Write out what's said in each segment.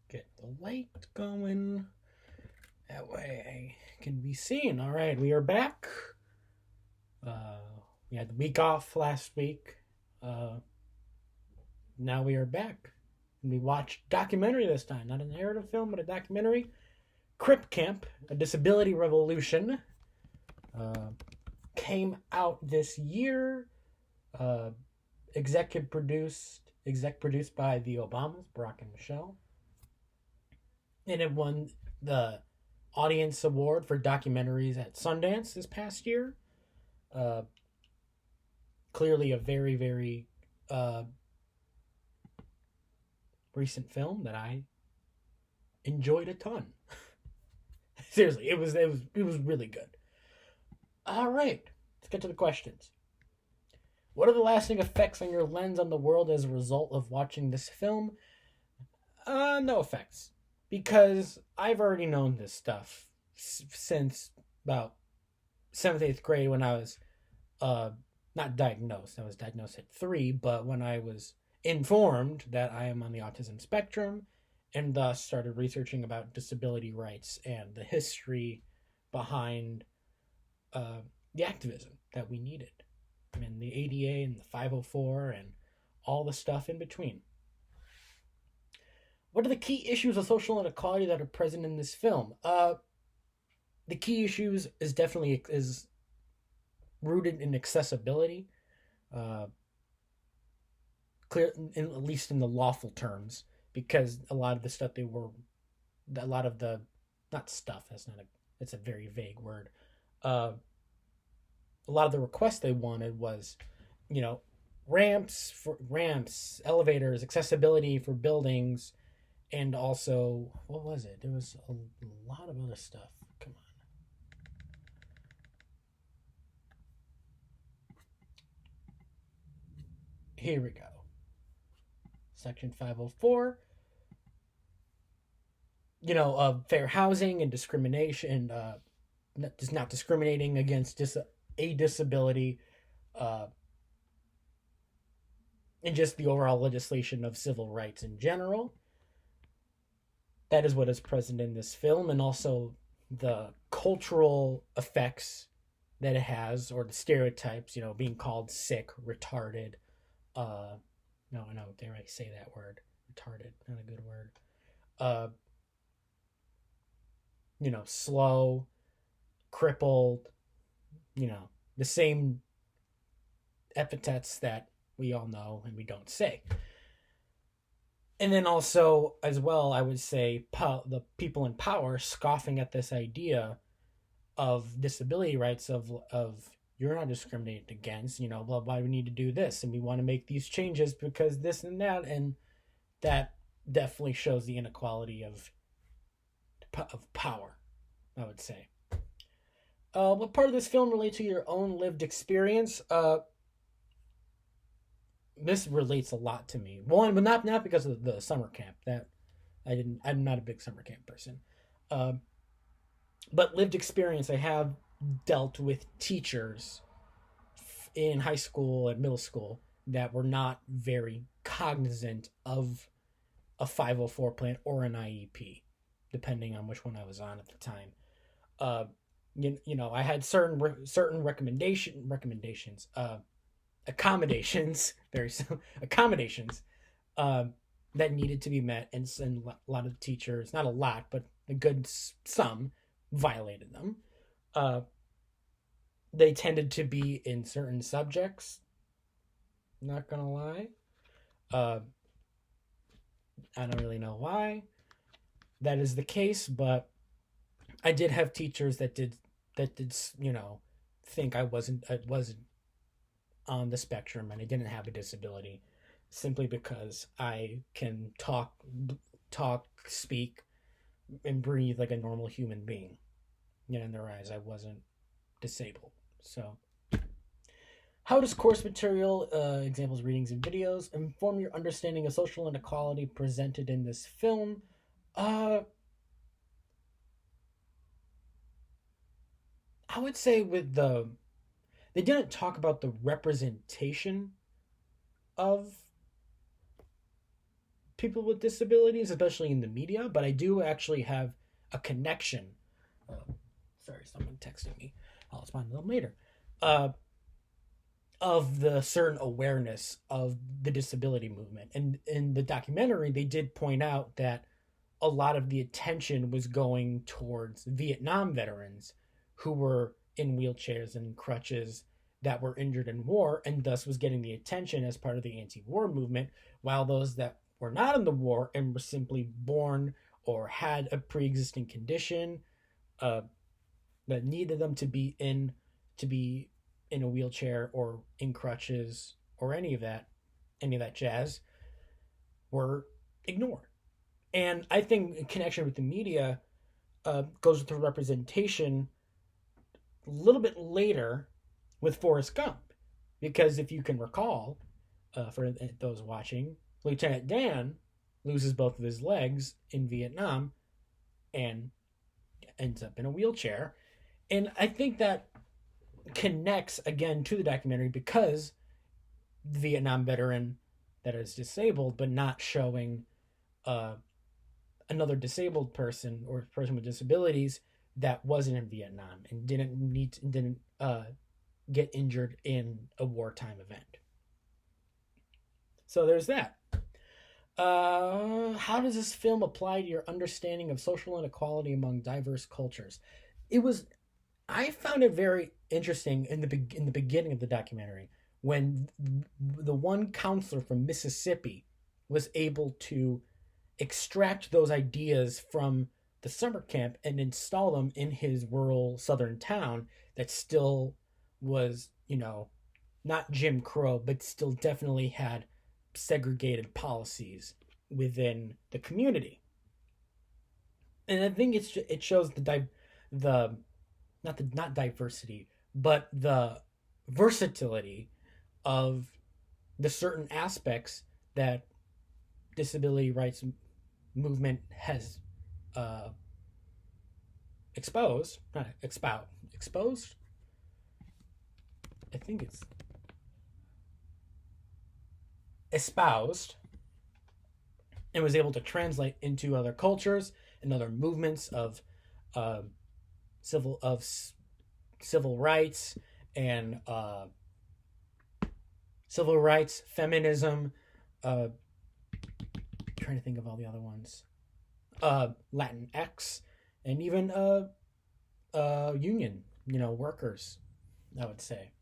Get the light going. That way I can be seen. All right, we are back. Uh, we had the week off last week. Uh, Now we are back. And we watched documentary this time, not a narrative film, but a documentary. Crip Camp, a disability revolution, uh, came out this year. Uh, exec produced by the Obamas, Barack and Michelle, and it won the Audience Award for documentaries at Sundance this past year. Uh, Clearly, a very uh, recent film that I enjoyed a ton. Seriously, it was really good. All right, let's get to the questions. What are the lasting effects on your lens on the world as a result of watching this film? No effects, because I've already known this stuff since about seventh, eighth grade when I was uh, not diagnosed. I was diagnosed at 3, but when I was informed that I am on the autism spectrum, and thus started researching about disability rights and the history behind uh, the activism that we needed, and the ADA and the 504 and all the stuff in between. What are the key issues of social inequality that are present in this film? The key issues is definitely is rooted in accessibility, uh, clear at least in the lawful terms, because a lot of the stuff a lot of the not stuff. That's not a. It's a very vague word. Uh, a lot of the requests they wanted was, you know, ramps, elevators, accessibility for buildings, and also what was it? There was a lot of other stuff. Come on. Here we go. Section 504, fair housing and discrimination, just not discriminating against a disability, uh, and just the overall legislation of civil rights in general. That is what is present in this film, and also the cultural effects that it has, or the stereotypes, being called sick, retarded. No, dare I say that word? Retarded, not a good word. Uh, Slow, crippled, the same epithets that we all know and we don't say. And then also, as well, I would say the people in power scoffing at this idea of disability rights, of you're not discriminated against, well, why do we need to do this? And we want to make these changes because this and that. And that definitely shows the inequality of power, I would say. What part of this film relates to your own lived experience? This relates a lot to me. One, but not because of the summer camp. That I'm not a big summer camp person. Uh, but lived experience. I have dealt with teachers in high school and middle school that were not very cognizant of a 504 plan or an IEP, depending on which one I was on at the time. Uh, I had certain recommendations, accommodations, accommodations, that needed to be met, and a lot of teachers, not a lot, but a good some, violated them. Uh, they tended to be in certain subjects. Not gonna lie, uh, I don't really know why that is the case, but I did have teachers that did think I wasn't on the spectrum and I didn't have a disability, simply because I can speak, and breathe like a normal human being. In their eyes, I wasn't disabled. So, how does course material, examples, readings, and videos, inform your understanding of social inequality presented in this film? Uh, I would say they didn't talk about the representation of people with disabilities, especially in the media, but I do actually have a connection. Sorry, someone texting me. I'll respond to them later. Uh, of the certain awareness of the disability movement. And in the documentary, they did point out that a lot of the attention was going towards Vietnam veterans who were in wheelchairs and crutches that were injured in war and thus was getting the attention as part of the anti-war movement, while those that were not in the war and were simply born or had a pre-existing condition uh, that needed them to be in a wheelchair or in crutches or any of that jazz were ignored. And I think in connection with the media goes with the representation a little bit later with Forrest Gump, because if you can recall, for those watching, Lieutenant Dan loses both of his legs in Vietnam and ends up in a wheelchair. And I think that connects again to the documentary because the Vietnam veteran that is disabled, but not showing uh, another disabled person or person with disabilities that wasn't in Vietnam and didn't get injured in a wartime event. So there's that. How does this film apply to your understanding of social inequality among diverse cultures? I found it very interesting in the beginning of the documentary when the one counselor from Mississippi was able to extract those ideas from the summer camp and install them in his rural southern town that still was, not Jim Crow, but still definitely had segregated policies within the community. And I think it shows the not diversity, but the versatility of the certain aspects that disability rights movement has exposed. I think it's espoused and was able to translate into other cultures and other movements of uh, civil rights and feminism. Trying to think of all the other ones. Latinx, and even union, workers, I would say.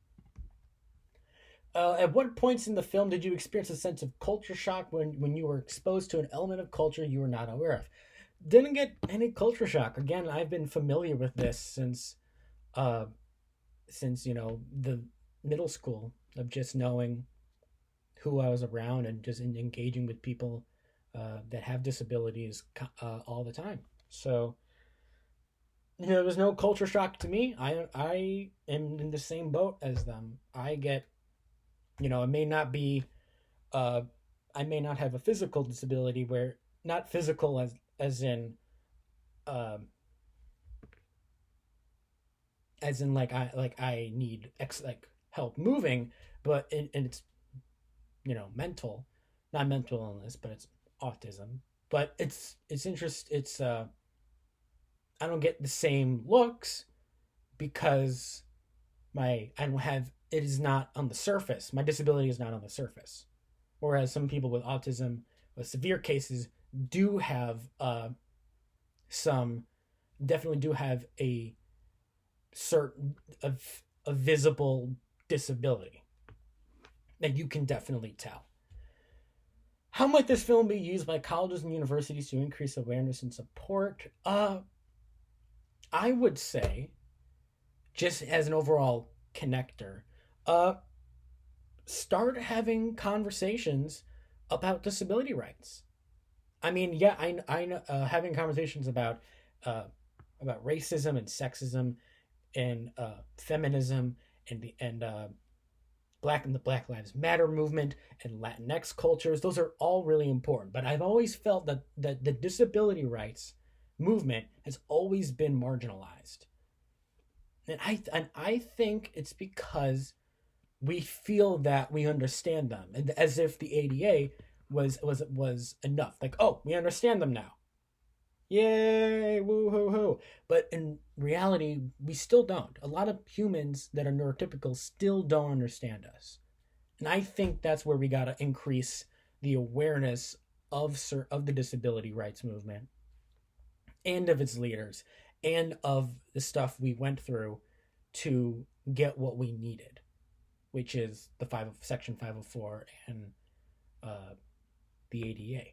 At what points in the film did you experience a sense of culture shock when you were exposed to an element of culture you were not aware of? Didn't get any culture shock. Again, I've been familiar with this since the middle school, of just knowing who I was around and just engaging with people that have disabilities all the time. So there was no culture shock to me. I am in the same boat as them. I get, it may not be, I may not have a physical disability, where not physical as in I need help moving, but and it's mental, not mental illness, but it's autism. But it's I don't get the same looks because I don't have, it is not on the surface. My disability is not on the surface. Whereas some people with autism, with severe cases, do have definitely do have a certain a visible disability that you can definitely tell. How might this film be used by colleges and universities to increase awareness and support? I would say, just as an overall connector, start having conversations about disability rights. I mean, yeah, I know, having conversations about racism and sexism and feminism and the Black Lives Matter movement and Latinx cultures. Those are all really important. But I've always felt that the disability rights movement has always been marginalized. And I think it's because we feel that we understand them, and as if the ADA was enough. Like, oh, we understand them now. Yay, woo hoo hoo. But in reality, we still don't. A lot of humans that are neurotypical still don't understand us. And I think that's where we got to increase the awareness of the disability rights movement and of its leaders and of the stuff we went through to get what we needed, which is Section 504 and the ADA.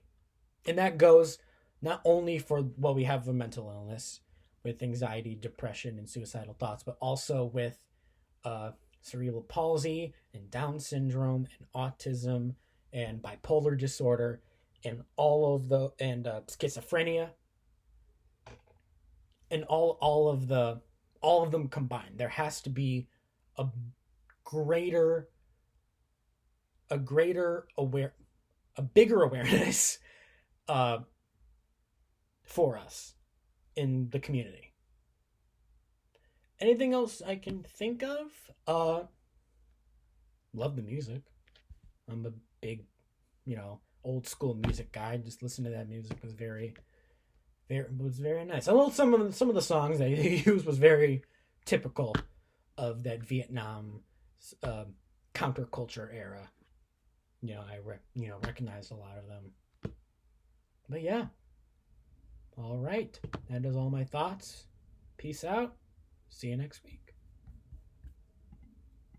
And that goes not only for what we have of mental illness with anxiety, depression, and suicidal thoughts, but also with cerebral palsy and Down syndrome and autism and bipolar disorder and schizophrenia and all of them combined. There has to be a bigger awareness for us in the community. Anything else I can think of? Love the music. I'm a big, old school music guy. Just listen to that music was very nice. Although some of the songs they used was very typical of that Vietnam counterculture era. I recognized a lot of them. But yeah. All right. That is all my thoughts. Peace out. See you next week.